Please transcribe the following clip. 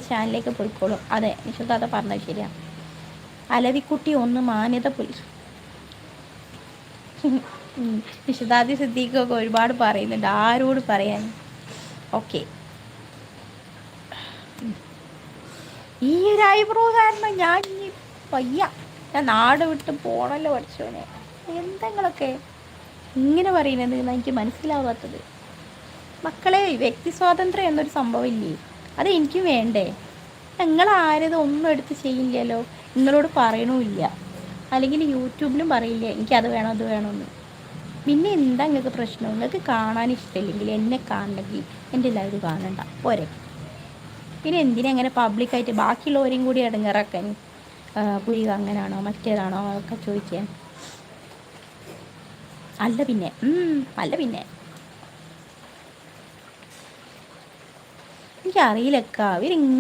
ചാനലിലേക്ക് പോയിക്കോളും. അതെ, നിഷുതാത്ത പറഞ്ഞത് ശരിയാണ്. അലവിക്കുട്ടി ഒന്ന് മാന്യത പോയി. നിഷുതാദി സിദ്ദീഖൊക്കെ ഒരുപാട് പറയുന്നുണ്ട്, ആരോട് പറയാൻ. ഓക്കെ, ഈ ഒരു ഐബ്രോ കാരണം ഞാൻ ഇനി വയ്യ, ഞാൻ നാട് വിട്ട് പോണല്ലോ പഠിച്ചോനെ. എന്തെങ്കിലൊക്കെ ഇങ്ങനെ പറയുന്നത് എനിക്ക് മനസ്സിലാവാത്തത്. മക്കളെ, വ്യക്തി സ്വാതന്ത്ര്യം എന്നൊരു സംഭവം ഇല്ലേ, അത് എനിക്ക് വേണ്ടേ? നിങ്ങളാരത് ഒന്നും എടുത്ത് ചെയ്യില്ലല്ലോ, നിങ്ങളോട് പറയണമില്ല, അല്ലെങ്കിൽ യൂട്യൂബിലും പറയില്ല എനിക്കത് വേണം അത് വേണമെന്ന്. പിന്നെ എന്താ നിങ്ങൾക്ക് പ്രശ്നം? നിങ്ങൾക്ക് കാണാൻ ഇഷ്ടമില്ലെങ്കിൽ, എന്നെ കാണണമെങ്കിൽ എൻ്റെ ലൈവ് കാണണ്ട പോരെ. പിന്നെ എന്തിനാ അങ്ങനെ പബ്ലിക്കായിട്ട് ബാക്കിയുള്ളവരെയും കൂടി ഇടങ്ങേറാക്കാൻ? പുരിക അങ്ങനാണോ മറ്റേതാണോ ഒക്കെ ചോദിക്കാൻ? അല്ല പിന്നെ എനിക്കറിയില്ലക്ക, ഇവരിങ്ങനെ